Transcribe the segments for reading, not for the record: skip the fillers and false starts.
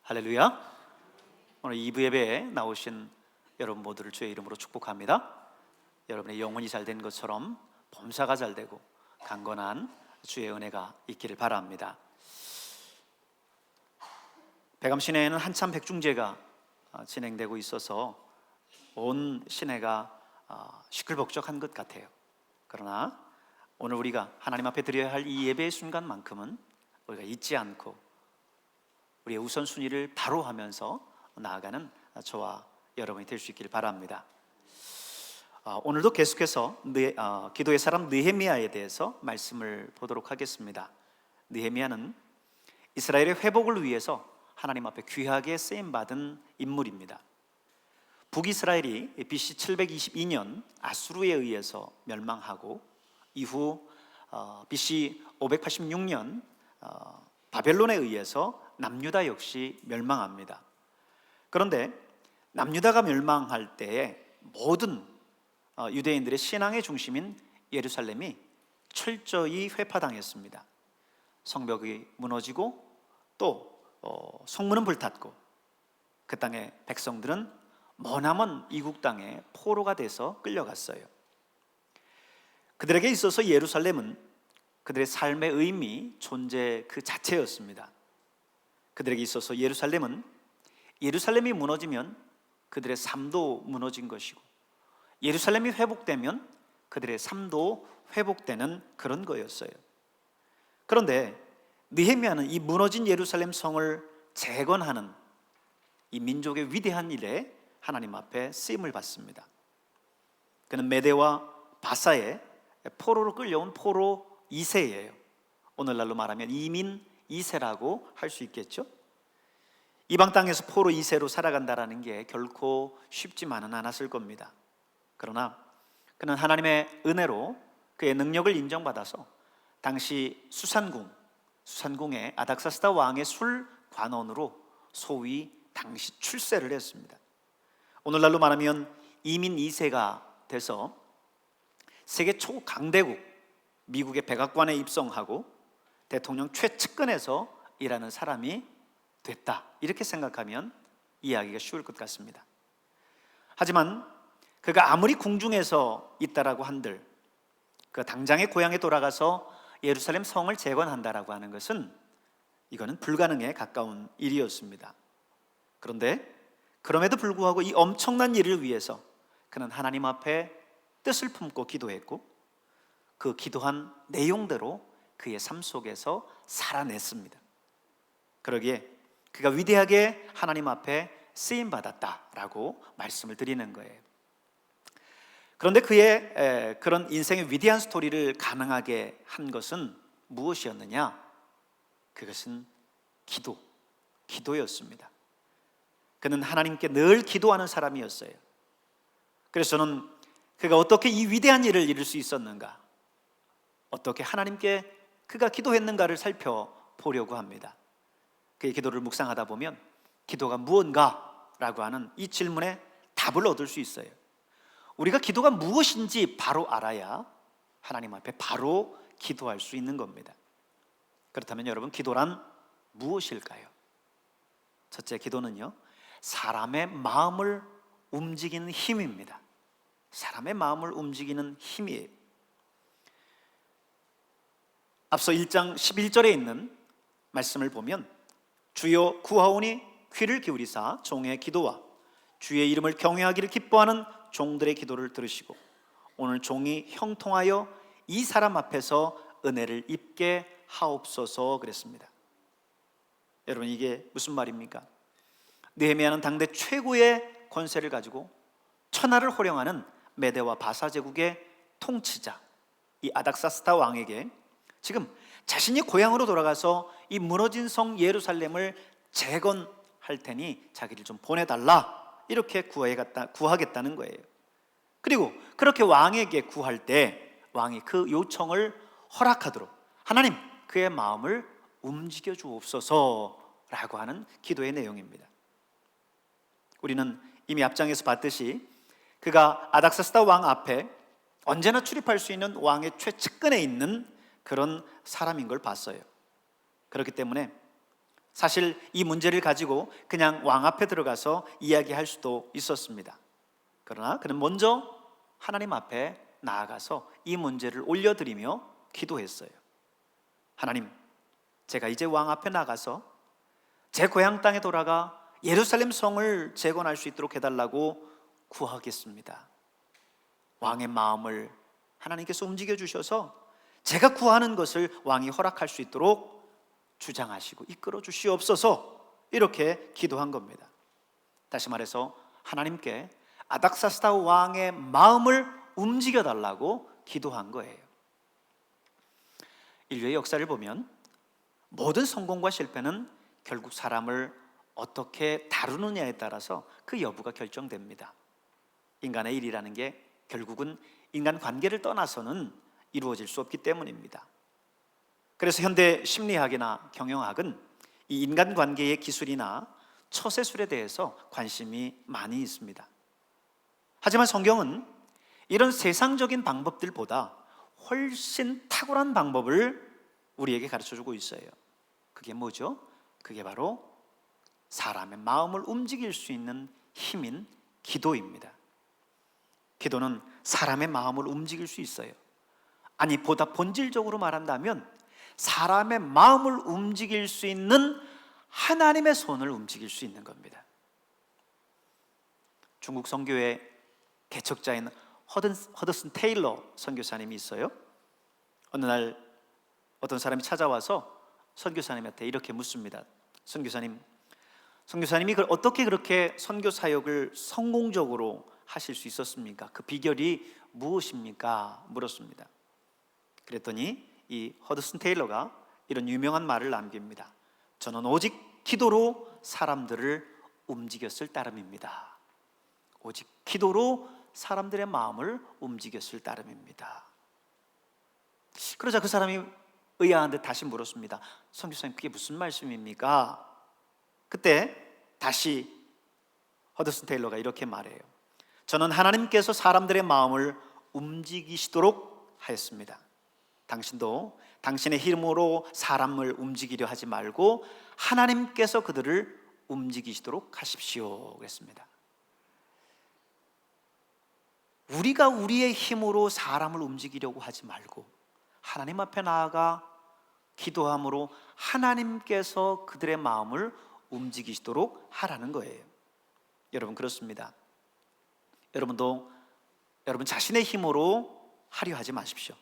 할렐루야. 오늘 2부 예배에 나오신 여러분 모두를 주의 이름으로 축복합니다. 여러분의 영혼이 잘 된 것처럼 범사가 잘 되고 강건한 주의 은혜가 있기를 바랍니다. 백암 시내에는 한참 백중제가 진행되고 있어서 온 시내가 시끌벅적한 것 같아요. 그러나 오늘 우리가 하나님 앞에 드려야 할 이 예배의 순간만큼은 우리가 잊지 않고 우리의 우선순위를 바로 하면서 나아가는 저와 여러분이 될 수 있기를 바랍니다. 오늘도 계속해서 기도의 사람 느헤미야에 대해서 말씀을 보도록 하겠습니다. 느헤미야는 이스라엘의 회복을 위해서 하나님 앞에 귀하게 쓰임받은 인물입니다. 북이스라엘이 BC 722년 아수르에 의해서 멸망하고 이후 BC 586년 바벨론에 의해서 남유다 역시 멸망합니다. 그런데 남유다가 멸망할 때에 모든 유대인들의 신앙의 중심인 예루살렘이 철저히 회파당했습니다. 성벽이 무너지고 또 성문은 불탔고 그 땅의 백성들은 머나먼 이국 땅에 포로가 돼서 끌려갔어요. 그들에게 있어서 예루살렘은 그들의 삶의 의미, 존재 그 자체였습니다. 그들에게 있어서 예루살렘이 무너지면 그들의 삶도 무너진 것이고 예루살렘이 회복되면 그들의 삶도 회복되는 그런 거였어요. 그런데 느헤미야는 이 무너진 예루살렘 성을 재건하는 이 민족의 위대한 일에 하나님 앞에 쓰임을 받습니다. 그는 메대와 바사의 포로로 끌려온 포로 2세예요. 오늘날로 말하면 이민 2세라고 할 수 있겠죠. 이방 땅에서 포로 2세로 살아간다는 게 결코 쉽지만은 않았을 겁니다. 그러나 그는 하나님의 은혜로 그의 능력을 인정받아서 당시 수산궁의 아닥사스다 왕의 술관원으로 소위 당시 출세를 했습니다. 오늘날로 말하면 이민 2세가 돼서 세계 초강대국 미국의 백악관에 입성하고 대통령 최측근에서 일하는 사람이 됐다, 이렇게 생각하면 이해하기가 쉬울 것 같습니다. 하지만 그가 아무리 궁중에서 있다라고 한들 그 당장의 고향에 돌아가서 예루살렘 성을 재건한다라고 하는 것은 이거는 불가능에 가까운 일이었습니다. 그런데 그럼에도 불구하고 이 엄청난 일을 위해서 그는 하나님 앞에 뜻을 품고 기도했고 그 기도한 내용대로 그의 삶 속에서 살아냈습니다. 그러기에 그가 위대하게 하나님 앞에 쓰임받았다라고 말씀을 드리는 거예요. 그런데 그의 그런 인생의 위대한 스토리를 가능하게 한 것은 무엇이었느냐? 그것은 기도였습니다. 그는 하나님께 늘 기도하는 사람이었어요. 그래서 저는 그가 어떻게 이 위대한 일을 이룰 수 있었는가, 어떻게 하나님께 그가 기도했는가를 살펴보려고 합니다. 그의 기도를 묵상하다 보면 기도가 무언가라고 하는 이 질문에 답을 얻을 수 있어요. 우리가 기도가 무엇인지 바로 알아야 하나님 앞에 바로 기도할 수 있는 겁니다. 그렇다면 여러분, 기도란 무엇일까요? 첫째, 기도는요, 사람의 마음을 움직이는 힘입니다. 사람의 마음을 움직이는 힘이에요. 앞서 1장 11절에 있는 말씀을 보면 주여 구하오니 귀를 기울이사 종의 기도와 주의 이름을 경외하기를 기뻐하는 종들의 기도를 들으시고 오늘 종이 형통하여 이 사람 앞에서 은혜를 입게 하옵소서 그랬습니다. 여러분, 이게 무슨 말입니까? 느헤미야는 당대 최고의 권세를 가지고 천하를 호령하는 메대와 바사 제국의 통치자 이 아닥사스다 왕에게 지금 자신이 고향으로 돌아가서 이 무너진 성 예루살렘을 재건할 테니 자기를 좀 보내달라, 이렇게 구하겠다는 거예요. 그리고 그렇게 왕에게 구할 때 왕이 그 요청을 허락하도록 하나님, 그의 마음을 움직여 주옵소서라고 하는 기도의 내용입니다. 우리는 이미 앞장에서 봤듯이 그가 아닥사스다 왕 앞에 언제나 출입할 수 있는 왕의 최측근에 있는 그런 사람인 걸 봤어요. 그렇기 때문에 사실 이 문제를 가지고 그냥 왕 앞에 들어가서 이야기할 수도 있었습니다. 그러나 그는 먼저 하나님 앞에 나아가서 이 문제를 올려드리며 기도했어요. 하나님, 제가 이제 왕 앞에 나가서 제 고향 땅에 돌아가 예루살렘 성을 재건할 수 있도록 해달라고 구하겠습니다. 왕의 마음을 하나님께서 움직여 주셔서 제가 구하는 것을 왕이 허락할 수 있도록 주장하시고 이끌어 주시옵소서, 이렇게 기도한 겁니다. 다시 말해서 하나님께 아닥사스다 왕의 마음을 움직여 달라고 기도한 거예요. 인류의 역사를 보면 모든 성공과 실패는 결국 사람을 어떻게 다루느냐에 따라서 그 여부가 결정됩니다. 인간의 일이라는 게 결국은 인간 관계를 떠나서는 이루어질 수 없기 때문입니다. 그래서 현대 심리학이나 경영학은 이 인간관계의 기술이나 처세술에 대해서 관심이 많이 있습니다. 하지만 성경은 이런 세상적인 방법들보다 훨씬 탁월한 방법을 우리에게 가르쳐주고 있어요. 그게 뭐죠? 그게 바로 사람의 마음을 움직일 수 있는 힘인 기도입니다. 기도는 사람의 마음을 움직일 수 있어요. 아니, 보다 본질적으로 말한다면 사람의 마음을 움직일 수 있는 하나님의 손을 움직일 수 있는 겁니다. 중국 선교의 개척자인 허드슨 테일러 선교사님이 있어요. 어느 날 어떤 사람이 찾아와서 선교사님한테 이렇게 묻습니다. 선교사님이 어떻게 그렇게 선교 사역을 성공적으로 하실 수 있었습니까? 그 비결이 무엇입니까? 물었습니다. 그랬더니 이 허드슨 테일러가 이런 유명한 말을 남깁니다. 저는 오직 기도로 사람들을 움직였을 따름입니다. 오직 기도로 사람들의 마음을 움직였을 따름입니다. 그러자 그 사람이 의아한 듯 다시 물었습니다. 선교사님, 그게 무슨 말씀입니까? 그때 다시 허드슨 테일러가 이렇게 말해요. 저는 하나님께서 사람들의 마음을 움직이시도록 하였습니다. 당신도 당신의 힘으로 사람을 움직이려 하지 말고 하나님께서 그들을 움직이시도록 하십시오, 그랬습니다. 우리가 우리의 힘으로 사람을 움직이려고 하지 말고 하나님 앞에 나아가 기도함으로 하나님께서 그들의 마음을 움직이시도록 하라는 거예요. 여러분, 그렇습니다. 여러분도 여러분 자신의 힘으로 하려 하지 마십시오.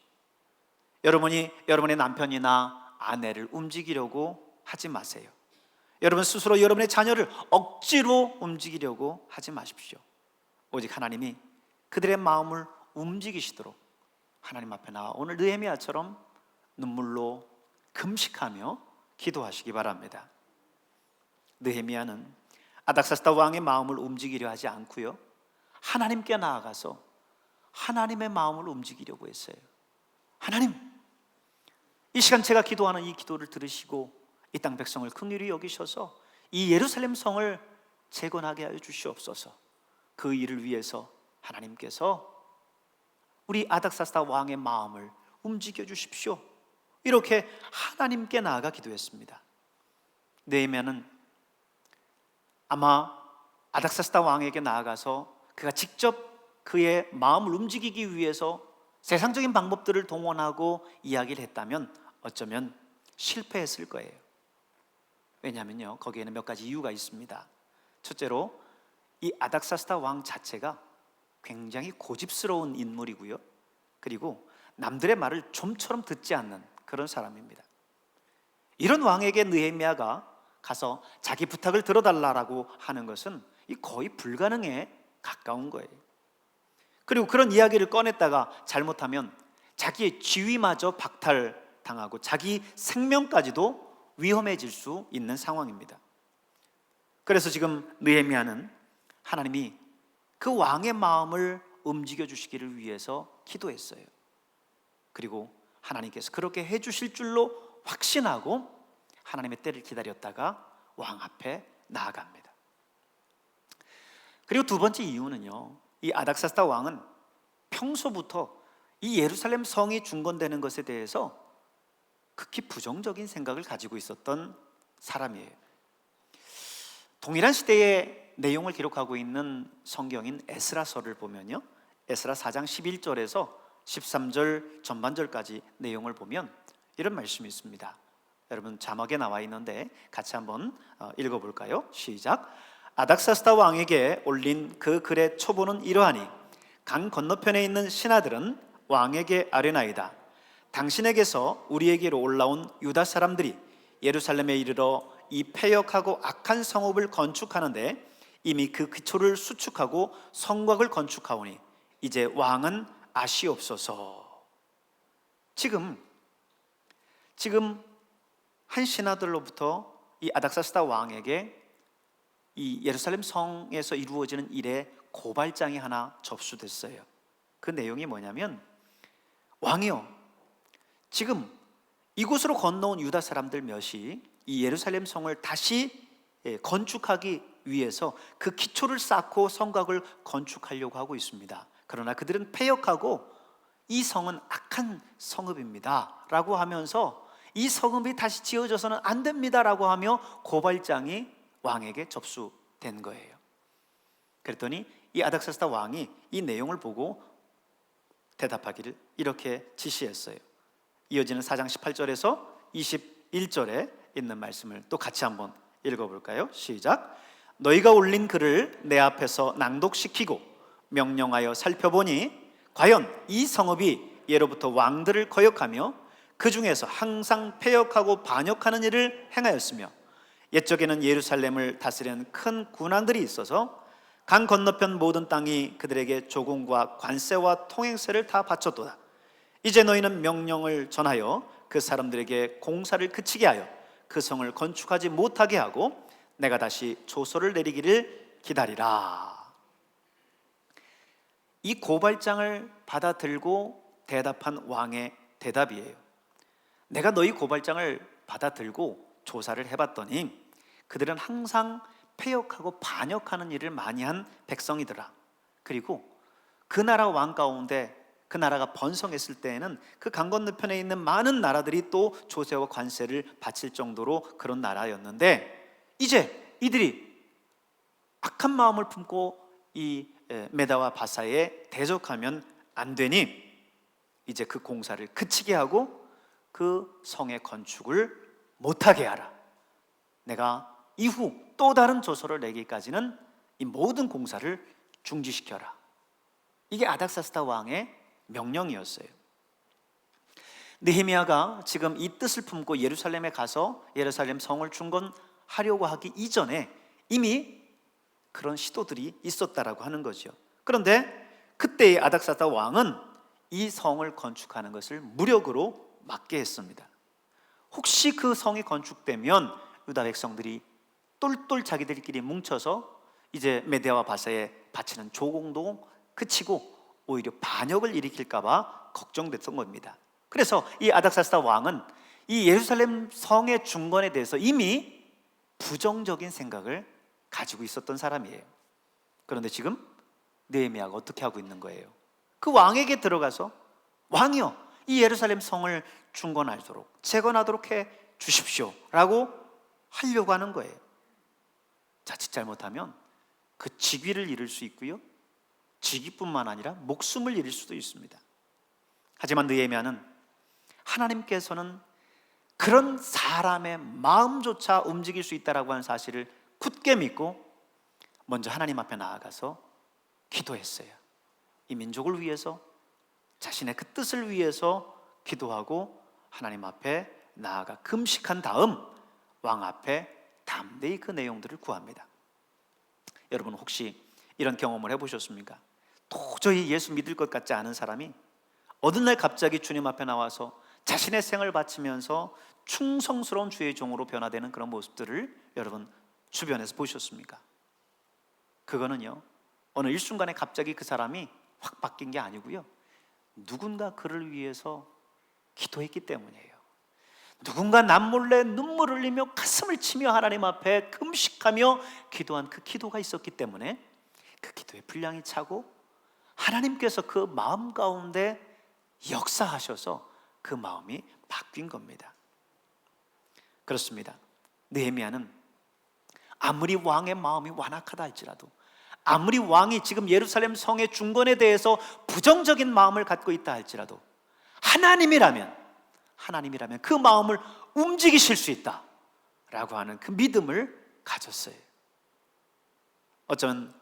여러분이 여러분의 남편이나 아내를 움직이려고 하지 마세요. 여러분 스스로 여러분의 자녀를 억지로 움직이려고 하지 마십시오. 오직 하나님이 그들의 마음을 움직이시도록 하나님 앞에 나와 오늘 느헤미야처럼 눈물로 금식하며 기도하시기 바랍니다. 느헤미야는 아닥사스다 왕의 마음을 움직이려 하지 않고요, 하나님께 나아가서 하나님의 마음을 움직이려고 했어요. 하나님, 이 시간 제가 기도하는 이 기도를 들으시고 이 땅 백성을 긍휼히 여기셔서 이 예루살렘 성을 재건하게 하여 주시옵소서. 그 일을 위해서 하나님께서 우리 아닥사스다 왕의 마음을 움직여 주십시오. 이렇게 하나님께 나아가 기도했습니다. 느헤미야는 아마 아닥사스다 왕에게 나아가서 그가 직접 그의 마음을 움직이기 위해서 세상적인 방법들을 동원하고 이야기를 했다면 어쩌면 실패했을 거예요. 왜냐하면요, 거기에는 몇 가지 이유가 있습니다. 첫째로 이 아닥사스다 왕 자체가 굉장히 고집스러운 인물이고요, 그리고 남들의 말을 좀처럼 듣지 않는 그런 사람입니다. 이런 왕에게 느헤미야가 가서 자기 부탁을 들어달라고 하는 것은 거의 불가능에 가까운 거예요. 그리고 그런 이야기를 꺼냈다가 잘못하면 자기의 지위마저 박탈당하고 자기 생명까지도 위험해질 수 있는 상황입니다. 그래서 지금 느헤미야는 하나님이 그 왕의 마음을 움직여 주시기를 위해서 기도했어요. 그리고 하나님께서 그렇게 해주실 줄로 확신하고 하나님의 때를 기다렸다가 왕 앞에 나아갑니다. 그리고 두 번째 이유는요, 이 아닥사스다 왕은 평소부터 이 예루살렘 성이 중건되는 것에 대해서 극히 부정적인 생각을 가지고 있었던 사람이에요. 동일한 시대의 내용을 기록하고 있는 성경인 에스라서를 보면요, 에스라 4장 11절에서 13절 전반절까지 내용을 보면 이런 말씀이 있습니다. 여러분 자막에 나와 있는데 같이 한번 읽어볼까요? 시작. 아닥사스다 왕에게 올린 그 글의 초본은 이러하니 강 건너편에 있는 신하들은 왕에게 아뢰나이다. 당신에게서 우리에게로 올라온 유다 사람들이 예루살렘에 이르러 이 패역하고 악한 성읍을 건축하는데 이미 그 기초를 수축하고 성곽을 건축하오니 이제 왕은 아시옵소서. 지금 한 신하들로부터 이 아닥사스다 왕에게 이 예루살렘 성에서 이루어지는 일에 고발장이 하나 접수됐어요. 그 내용이 뭐냐면, 왕이요, 지금 이곳으로 건너온 유다 사람들 몇이 이 예루살렘 성을 다시 건축하기 위해서 그 기초를 쌓고 성곽을 건축하려고 하고 있습니다. 그러나 그들은 패역하고 이 성은 악한 성읍입니다 라고 하면서 이 성읍이 다시 지어져서는 안 됩니다 라고 하며 고발장이 왕에게 접수된 거예요. 그랬더니 이 아닥사스다 왕이 이 내용을 보고 대답하기를 이렇게 지시했어요. 이어지는 4장 18절에서 21절에 있는 말씀을 또 같이 한번 읽어볼까요? 시작. 너희가 올린 글을 내 앞에서 낭독시키고 명령하여 살펴보니 과연 이 성읍이 예로부터 왕들을 거역하며 그 중에서 항상 패역하고 반역하는 일을 행하였으며 옛적에는 예루살렘을 다스리는 큰 군왕들이 있어서 강 건너편 모든 땅이 그들에게 조공과 관세와 통행세를 다 바쳤도다. 이제 너희는 명령을 전하여 그 사람들에게 공사를 그치게 하여 그 성을 건축하지 못하게 하고 내가 다시 조서를 내리기를 기다리라. 이 고발장을 받아들고 대답한 왕의 대답이에요. 내가 너희 고발장을 받아들고 조사를 해봤더니 그들은 항상 패역하고 반역하는 일을 많이 한 백성이더라. 그리고 그 나라 왕 가운데 그 나라가 번성했을 때에는 그 강 건너편에 있는 많은 나라들이 또 조세와 관세를 바칠 정도로 그런 나라였는데 이제 이들이 악한 마음을 품고 이 메다와 바사에 대적하면 안 되니 이제 그 공사를 그치게 하고 그 성의 건축을 못하게 하라. 내가 이후 또 다른 조서를 내기까지는 이 모든 공사를 중지시켜라. 이게 아닥사스다 왕의 명령이었어요. 느헤미야가 지금 이 뜻을 품고 예루살렘에 가서 예루살렘 성을 중건하려고 하기 이전에 이미 그런 시도들이 있었다라고 하는 거죠. 그런데 그때의 아닥사스다 왕은 이 성을 건축하는 것을 무력으로 막게 했습니다. 혹시 그 성이 건축되면 유다 백성들이 똘똘 자기들끼리 뭉쳐서 이제 메대아와 바사에 바치는 조공도 그치고 오히려 반역을 일으킬까 봐 걱정됐던 겁니다. 그래서 이 아닥사스다 왕은 이 예루살렘 성의 중건에 대해서 이미 부정적인 생각을 가지고 있었던 사람이에요. 그런데 지금 느헤미야가 어떻게 하고 있는 거예요? 그 왕에게 들어가서 왕이여, 이 예루살렘 성을 중건하도록 재건하도록 해 주십시오 라고 하려고 하는 거예요. 자칫 잘못하면 그 직위를 잃을 수 있고요, 직위뿐만 아니라 목숨을 잃을 수도 있습니다. 하지만 느헤미야는 하나님께서는 그런 사람의 마음조차 움직일 수 있다라고 하는 사실을 굳게 믿고 먼저 하나님 앞에 나아가서 기도했어요. 이 민족을 위해서, 자신의 그 뜻을 위해서 기도하고 하나님 앞에 나아가 금식한 다음 왕 앞에 담대히 그 내용들을 구합니다. 여러분 혹시 이런 경험을 해보셨습니까? 도저히 예수 믿을 것 같지 않은 사람이 어느 날 갑자기 주님 앞에 나와서 자신의 생을 바치면서 충성스러운 주의 종으로 변화되는 그런 모습들을 여러분 주변에서 보셨습니까? 그거는요, 어느 일순간에 갑자기 그 사람이 확 바뀐 게 아니고요, 누군가 그를 위해서 기도했기 때문이에요. 누군가 남몰래 눈물을 흘리며 가슴을 치며 하나님 앞에 금식하며 기도한 그 기도가 있었기 때문에 그 기도의 분량이 차고 하나님께서 그 마음 가운데 역사하셔서 그 마음이 바뀐 겁니다. 그렇습니다. 느헤미야는 아무리 왕의 마음이 완악하다 할지라도, 아무리 왕이 지금 예루살렘 성의 중건에 대해서 부정적인 마음을 갖고 있다 할지라도 하나님이라면 그 마음을 움직이실 수 있다 라고 하는 그 믿음을 가졌어요. 어쩌면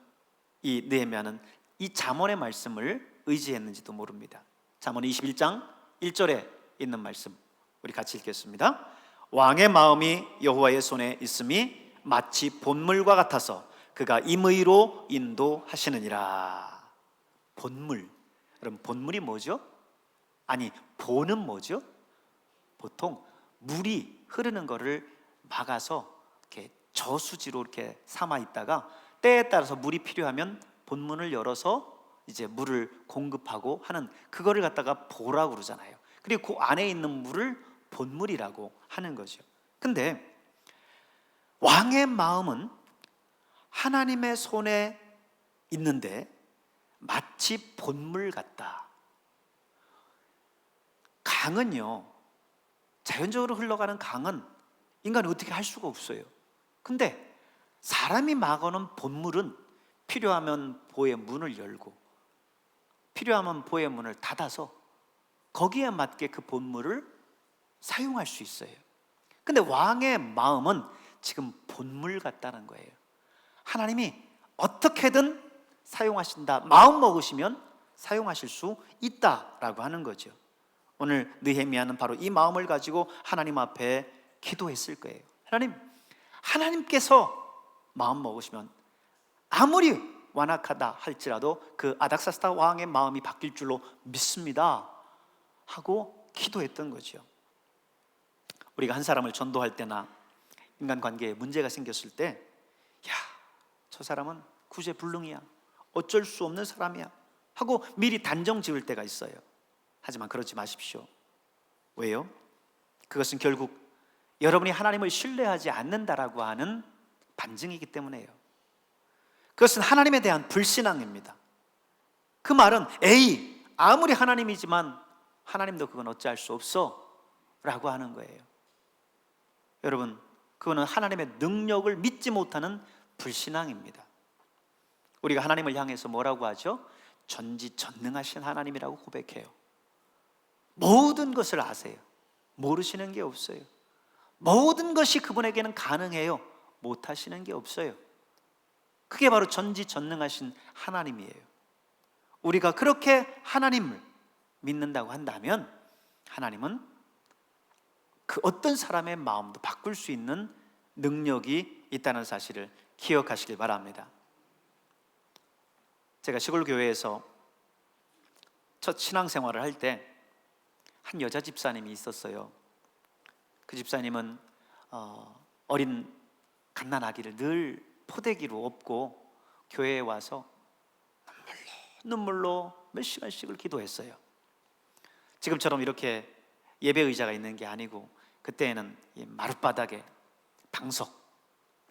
이 느헤미야는 이 잠언의 말씀을 의지했는지도 모릅니다. 잠언 21장 1절에 있는 말씀 우리 같이 읽겠습니다. 왕의 마음이 여호와의 손에 있음이 마치 본물과 같아서 그가 임의로 인도하시느니라. 본물, 여러분 본물이 뭐죠? 아니, 보는 뭐죠? 보통 물이 흐르는 거를 막아서 이렇게 저수지로 이렇게 삼아 있다가 때에 따라서 물이 필요하면 본문을 열어서 이제 물을 공급하고 하는, 그거를 갖다가 보라고 그러잖아요. 그리고 그 안에 있는 물을 본물이라고 하는 거죠. 근데 왕의 마음은 하나님의 손에 있는데 마치 본물 같다. 강은요, 자연적으로 흘러가는 강은 인간이 어떻게 할 수가 없어요. 근데 사람이 막아놓은 본물은 필요하면 보의 문을 열고 필요하면 보의 문을 닫아서 거기에 맞게 그 본물을 사용할 수 있어요. 근데 왕의 마음은 지금 본물 같다는 거예요. 하나님이 어떻게든 사용하신다, 마음 먹으시면 사용하실 수 있다라고 하는 거죠. 오늘 느헤미야는 바로 이 마음을 가지고 하나님 앞에 기도했을 거예요. 하나님께서 마음 먹으시면 아무리 완악하다 할지라도 그 아닥사스다 왕의 마음이 바뀔 줄로 믿습니다 하고 기도했던 거죠. 우리가 한 사람을 전도할 때나 인간관계에 문제가 생겼을 때, 야, 저 사람은 구제불능이야, 어쩔 수 없는 사람이야 하고 미리 단정 지을 때가 있어요. 하지만 그러지 마십시오. 왜요? 그것은 결국 여러분이 하나님을 신뢰하지 않는다라고 하는 반증이기 때문에요. 그것은 하나님에 대한 불신앙입니다. 그 말은 에이, 아무리 하나님이지만 하나님도 그건 어찌할 수 없어 라고 하는 거예요. 여러분, 그거는 하나님의 능력을 믿지 못하는 불신앙입니다. 우리가 하나님을 향해서 뭐라고 하죠? 전지전능하신 하나님이라고 고백해요. 모든 것을 아세요. 모르시는 게 없어요. 모든 것이 그분에게는 가능해요. 못하시는 게 없어요. 그게 바로 전지전능하신 하나님이에요. 우리가 그렇게 하나님을 믿는다고 한다면 하나님은 그 어떤 사람의 마음도 바꿀 수 있는 능력이 있다는 사실을 기억하시길 바랍니다. 제가 시골 교회에서 첫 신앙생활을 할 때 한 여자 집사님이 있었어요. 그 집사님은 어린 갓난아기를 늘 포대기로 업고 교회에 와서 눈물로 몇 시간씩을 기도했어요. 지금처럼 이렇게 예배 의자가 있는 게 아니고 그때에는 이 마룻바닥에 방석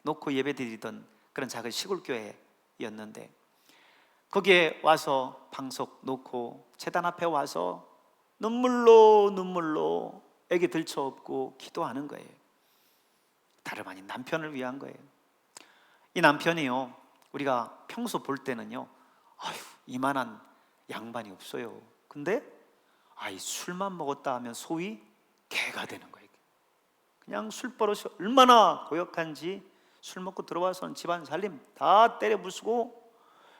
놓고 예배 드리던 그런 작은 시골 교회였는데, 거기에 와서 방석 놓고 제단 앞에 와서 눈물로 애기 들쳐업고 기도하는 거예요. 다름 아닌 남편을 위한 거예요. 이 남편이요, 우리가 평소 볼 때는요, 아유, 이만한 양반이 없어요. 근데 술만 먹었다 하면 소위 개가 되는 거예요. 그냥 술버릇이 얼마나 고역한지 술 먹고 들어와서는 집안 살림 다 때려 부수고,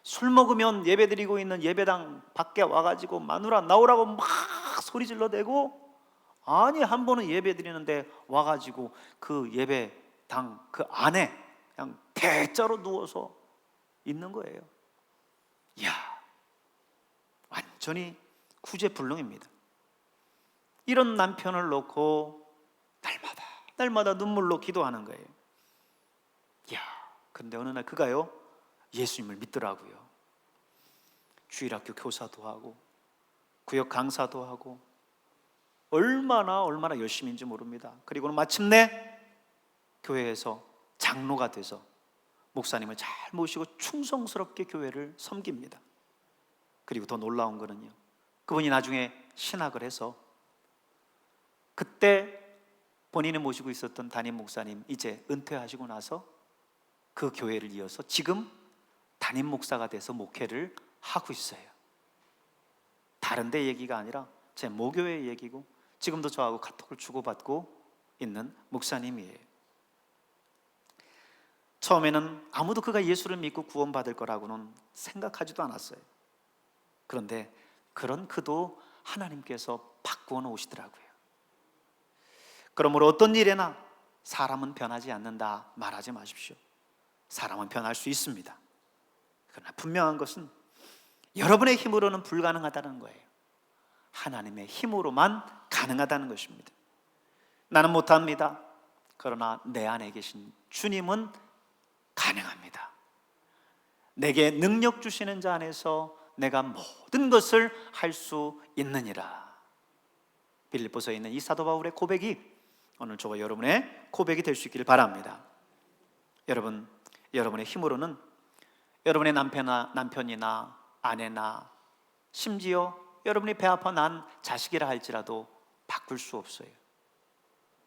술 먹으면 예배 드리고 있는 예배당 밖에 와가지고 마누라 나오라고 막 소리 질러대고, 아니 한 번은 예배 드리는데 와가지고 그 예배당 그 안에 그냥 대자로 누워서 있는 거예요. 이야, 완전히 구제불능입니다. 이런 남편을 놓고 날마다 눈물로 기도하는 거예요. 이야, 근데 어느 날 그가요, 예수님을 믿더라고요. 주일학교 교사도 하고 구역 강사도 하고 얼마나 열심인지 모릅니다. 그리고는 마침내 교회에서 장로가 돼서 목사님을 잘 모시고 충성스럽게 교회를 섬깁니다. 그리고 더 놀라운 거는요, 그분이 나중에 신학을 해서 그때 본인이 모시고 있었던 담임 목사님 이제 은퇴하시고 나서 그 교회를 이어서 지금 담임 목사가 돼서 목회를 하고 있어요. 다른 데 얘기가 아니라 제 모교회 얘기고 지금도 저하고 카톡을 주고받고 있는 목사님이에요. 처음에는 아무도 그가 예수를 믿고 구원받을 거라고는 생각하지도 않았어요. 그런데 그런 그도 하나님께서 바꾸어 놓으시더라고요. 그러므로 어떤 일에나 사람은 변하지 않는다 말하지 마십시오. 사람은 변할 수 있습니다. 그러나 분명한 것은 여러분의 힘으로는 불가능하다는 거예요. 하나님의 힘으로만 가능하다는 것입니다. 나는 못합니다. 그러나 내 안에 계신 주님은 가능합니다. 내게 능력 주시는 자 안에서 내가 모든 것을 할 수 있느니라. 빌립보서에 있는 이 사도 바울의 고백이 오늘 저와 여러분의 고백이 될 수 있기를 바랍니다. 여러분, 여러분의 힘으로는 여러분의 남편이나 아내나 심지어 여러분이 배 아파 난 자식이라 할지라도 바꿀 수 없어요.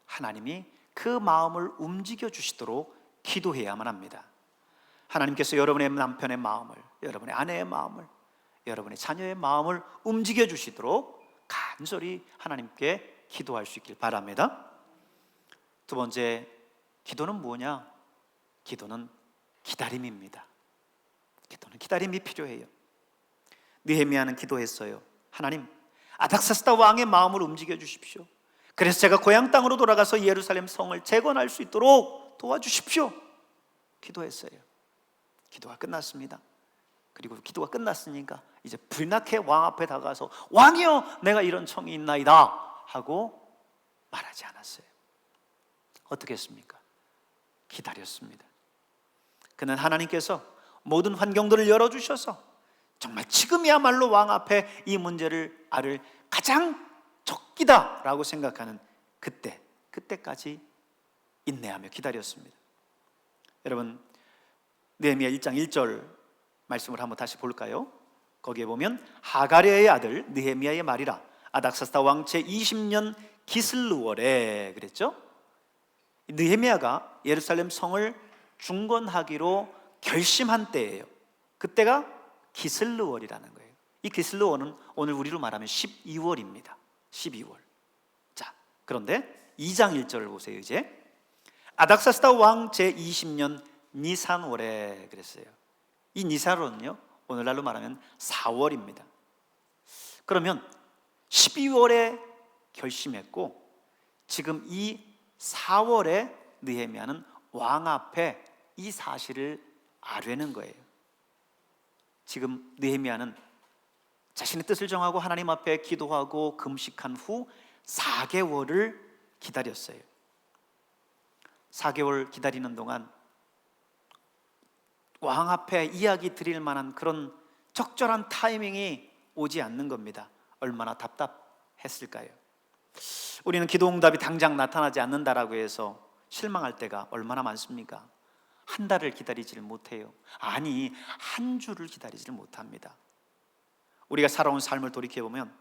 하나님이 그 마음을 움직여 주시도록 기도해야만 합니다. 하나님께서 여러분의 남편의 마음을, 여러분의 아내의 마음을, 여러분의 자녀의 마음을 움직여 주시도록 간절히 하나님께 기도할 수 있길 바랍니다. 두 번째, 기도는 뭐냐? 기도는 기다림입니다. 기도는 기다림이 필요해요. 느헤미야는 기도했어요. 하나님, 아닥사스다 왕의 마음을 움직여 주십시오. 그래서 제가 고향 땅으로 돌아가서 예루살렘 성을 재건할 수 있도록 도와주십시오. 기도했어요. 기도가 끝났습니다. 그리고 기도가 끝났으니까 이제 불나게 왕 앞에 다가가서 왕이여, 내가 이런 청이 있나이다 하고 말하지 않았어요. 어떻게 했습니까? 기다렸습니다. 그는 하나님께서 모든 환경들을 열어주셔서 정말 지금이야말로 왕 앞에 이 문제를 앓을 가장 적기다라고 생각하는 그때까지 인내하며 기다렸습니다. 여러분, 느헤미야 1장 1절 말씀을 한번 다시 볼까요? 거기에 보면 하가랴의 아들 느헤미야의 말이라 아닥사스다 왕 제 20년 기슬루월에 그랬죠? 느헤미야가 예루살렘 성을 중건하기로 결심한 때예요. 그때가 기슬루월이라는 거예요. 이 기슬루월은 오늘 우리로 말하면 12월입니다. 12월. 자, 그런데 2장 1절을 보세요. 이제 아닥사스다 왕 제 20년 니산월에 그랬어요. 이 니산월은요, 오늘날로 말하면 4월입니다. 그러면 12월에 결심했고 지금 이 4월에 느헤미야는 왕 앞에 이 사실을 아뢰는 거예요. 지금 느헤미야는 자신의 뜻을 정하고 하나님 앞에 기도하고 금식한 후 4개월을 기다렸어요. 4개월 기다리는 동안 왕 앞에 이야기 드릴 만한 그런 적절한 타이밍이 오지 않는 겁니다. 얼마나 답답했을까요? 우리는 기도 응답이 당장 나타나지 않는다라고 해서 실망할 때가 얼마나 많습니까? 한 달을 기다리지를 못해요. 아니, 한 주를 기다리지를 못합니다. 우리가 살아온 삶을 돌이켜보면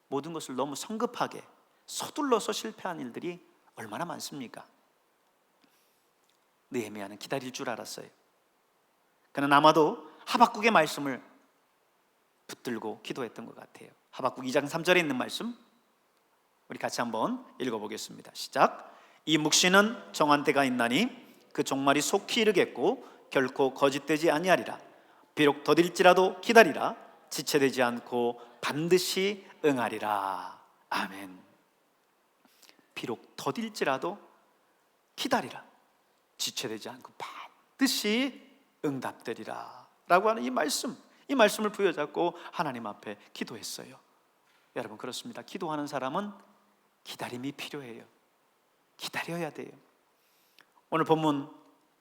모든 것을 너무 성급하게 서둘러서 실패한 일들이 얼마나 많습니까? 느헤미야는 기다릴 줄 알았어요. 그는 아마도 하박국의 말씀을 붙들고 기도했던 것 같아요. 하박국 2장 3절에 있는 말씀 우리 같이 한번 읽어보겠습니다. 시작. 이 묵시는 정한 때가 있나니 그 종말이 속히 이르겠고 결코 거짓되지 아니하리라. 비록 더딜지라도 기다리라. 지체되지 않고 반드시 응하리라. 아멘. 비록 더딜지라도 기다리라. 지체되지 않고 반드시 응답되리라 라고 하는 이 말씀을 부여잡고 하나님 앞에 기도했어요. 여러분, 그렇습니다. 기도하는 사람은 기다림이 필요해요. 기다려야 돼요. 오늘 본문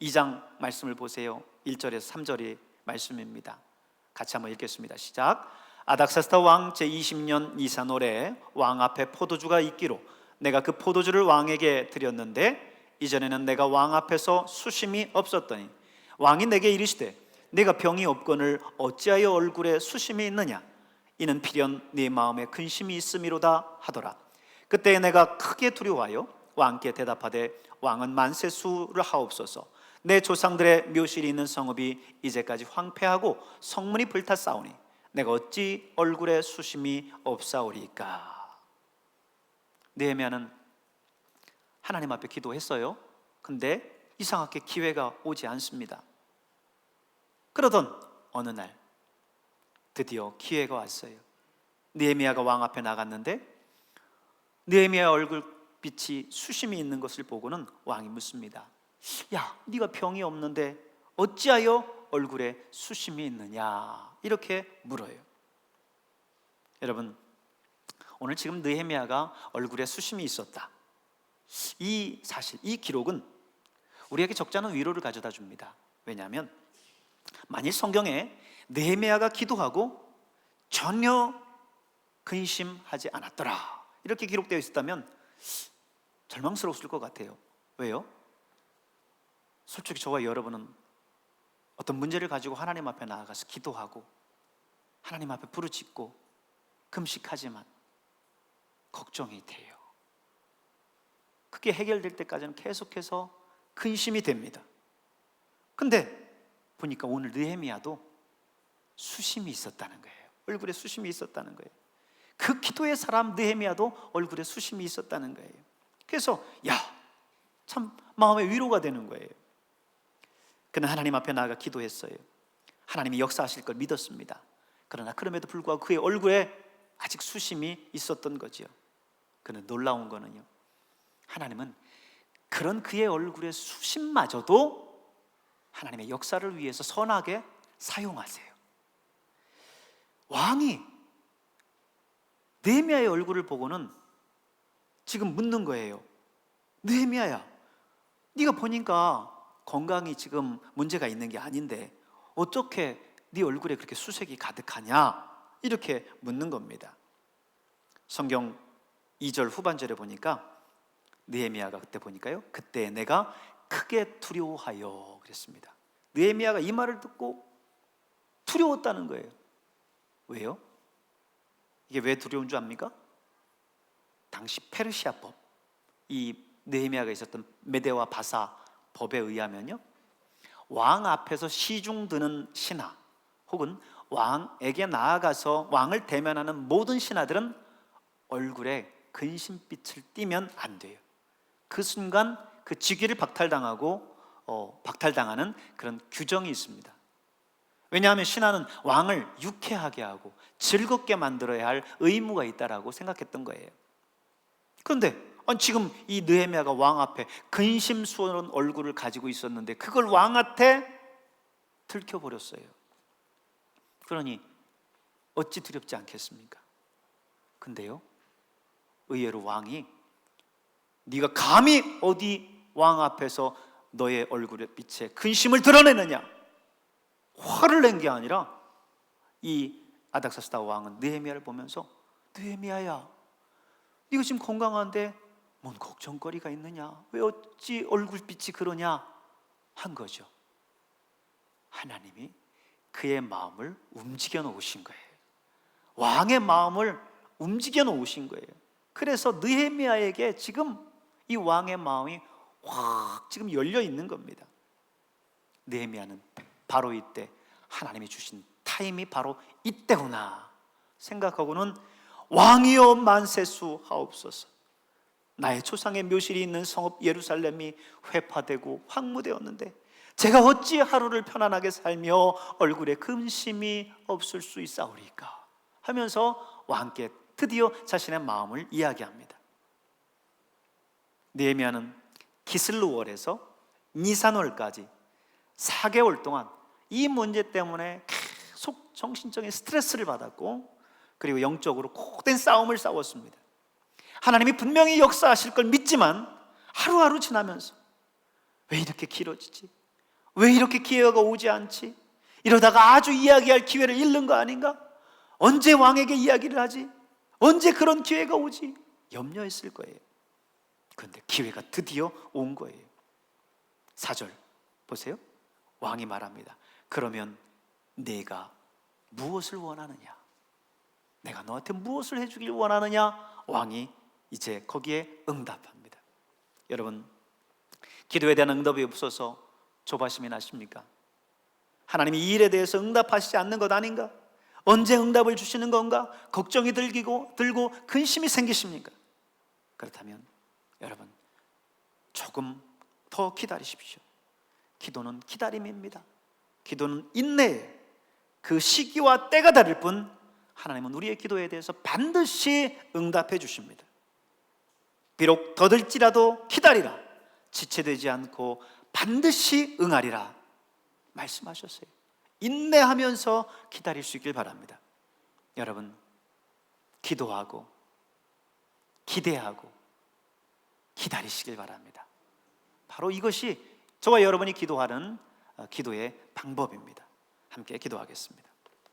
2장 말씀을 보세요. 1절에서 3절의 말씀입니다. 같이 한번 읽겠습니다. 시작. 아닥사스다 왕 제20년 니산월에 왕 앞에 포도주가 있기로 내가 그 포도주를 왕에게 드렸는데 이전에는 내가 왕 앞에서 수심이 없었더니 왕이 내게 이르시되 내가 병이 없거늘 어찌하여 얼굴에 수심이 있느냐? 이는 필연 네 마음에 근심이 있음이로다 하더라. 그때 내가 크게 두려워하여 왕께 대답하되 왕은 만세수를 하옵소서. 내 조상들의 묘실이 있는 성읍이 이제까지 황폐하고 성문이 불탔사오니 내가 어찌 얼굴에 수심이 없사오리까. 느헤미야는 하나님 앞에 기도했어요. 근데 이상하게 기회가 오지 않습니다. 그러던 어느 날 드디어 기회가 왔어요. 느헤미야가 왕 앞에 나갔는데 느헤미야의 얼굴빛이 수심이 있는 것을 보고는 왕이 묻습니다. 야, 네가 병이 없는데 어찌하여 얼굴에 수심이 있느냐, 이렇게 물어요. 여러분, 오늘 지금 느헤미야가 얼굴에 수심이 있었다, 이 사실, 이 기록은 우리에게 적지 않은 위로를 가져다 줍니다. 왜냐하면 만일 성경에 느헤미야가 기도하고 전혀 근심하지 않았더라 이렇게 기록되어 있었다면 절망스러웠을 것 같아요. 왜요? 솔직히 저와 여러분은 어떤 문제를 가지고 하나님 앞에 나아가서 기도하고 하나님 앞에 부르짖고 금식하지만 걱정이 돼요. 그게 해결될 때까지는 계속해서 근심이 됩니다. 근데 보니까 오늘 느헤미야도 수심이 있었다는 거예요. 얼굴에 수심이 있었다는 거예요. 그 기도의 사람 느헤미야도 얼굴에 수심이 있었다는 거예요. 그래서 참 마음에 위로가 되는 거예요. 그는 하나님 앞에 나아가 기도했어요. 하나님이 역사하실 걸 믿었습니다. 그러나 그럼에도 불구하고 그의 얼굴에 아직 수심이 있었던 거지요. 그는 놀라운 거는요, 하나님은 그런 그의 얼굴의 수심마저도 하나님의 역사를 위해서 선하게 사용하세요. 왕이 느헤미야의 얼굴을 보고는 지금 묻는 거예요. 느헤미야야, 네가 보니까 건강이 지금 문제가 있는 게 아닌데 어떻게 네 얼굴에 그렇게 수색이 가득하냐, 이렇게 묻는 겁니다. 성경 2절 후반절에 보니까 느헤미야가 그때 보니까요, 그때 내가 크게 두려워하여 그랬습니다. 느헤미야가 이 말을 듣고 두려웠다는 거예요. 왜요? 이게 왜 두려운 줄 압니까? 당시 페르시아법, 이 느헤미야가 있었던 메대와 바사 법에 의하면요, 왕 앞에서 시중 드는 신하 혹은 왕에게 나아가서 왕을 대면하는 모든 신하들은 얼굴에 근심빛을 띠면 안 돼요. 그 순간 그 직위를 박탈당하는 그런 규정이 있습니다. 왜냐하면 신하는 왕을 유쾌하게 하고 즐겁게 만들어야 할 의무가 있다라고 생각했던 거예요. 그런데 지금 이 느헤미야가 왕 앞에 근심스러운 얼굴을 가지고 있었는데 그걸 왕한테 들켜버렸어요. 그러니 어찌 두렵지 않겠습니까? 근데요, 의외로 왕이 네가 감히 어디 왕 앞에서 너의 얼굴의 빛에 근심을 드러내느냐, 화를 낸 게 아니라 이 아닥사스다 왕은 느헤미야를 보면서 느헤미야야, 네가 지금 건강한데 뭔 걱정거리가 있느냐, 왜 어찌 얼굴빛이 그러냐 한 거죠. 하나님이 그의 마음을 움직여 놓으신 거예요. 왕의 마음을 움직여 놓으신 거예요. 그래서 느헤미야에게 지금 이 왕의 마음이 확 지금 열려 있는 겁니다. 느헤미야는 바로 이때 하나님이 주신 타임이 바로 이때구나 생각하고는 왕이여 만세수 하옵소서. 나의 조상의 묘실이 있는 성읍 예루살렘이 회파되고 황무되었는데 제가 어찌 하루를 편안하게 살며 얼굴에 근심이 없을 수 있사오리까 하면서 왕께 드디어 자신의 마음을 이야기합니다. 느헤미야는 기슬루월에서 니산월까지 4개월 동안 이 문제 때문에 계속 정신적인 스트레스를 받았고, 그리고 영적으로 고된 싸움을 싸웠습니다. 하나님이 분명히 역사하실 걸 믿지만 하루하루 지나면서 왜 이렇게 길어지지? 왜 이렇게 기회가 오지 않지? 이러다가 아주 이야기할 기회를 잃는 거 아닌가? 언제 왕에게 이야기를 하지? 언제 그런 기회가 오지? 염려했을 거예요. 그런데 기회가 드디어 온 거예요. 4절 보세요. 왕이 말합니다. 그러면 내가 무엇을 원하느냐? 내가 너한테 무엇을 해주길 원하느냐? 왕이 이제 거기에 응답합니다. 여러분, 기도에 대한 응답이 없어서 조바심이 나십니까? 하나님이 이 일에 대해서 응답하시지 않는 것 아닌가? 언제 응답을 주시는 건가? 걱정이 들고 근심이 생기십니까? 그렇다면 여러분, 조금 더 기다리십시오. 기도는 기다림입니다. 기도는 인내에 그 시기와 때가 다를 뿐 하나님은 우리의 기도에 대해서 반드시 응답해 주십니다. 비록 더딜지라도 기다리라, 지체되지 않고 반드시 응하리라 말씀하셨어요. 인내하면서 기다릴 수 있길 바랍니다. 여러분, 기도하고 기대하고 기다리시길 바랍니다. 바로 이것이 저와 여러분이 기도하는 기도의 방법입니다. 함께 기도하겠습니다.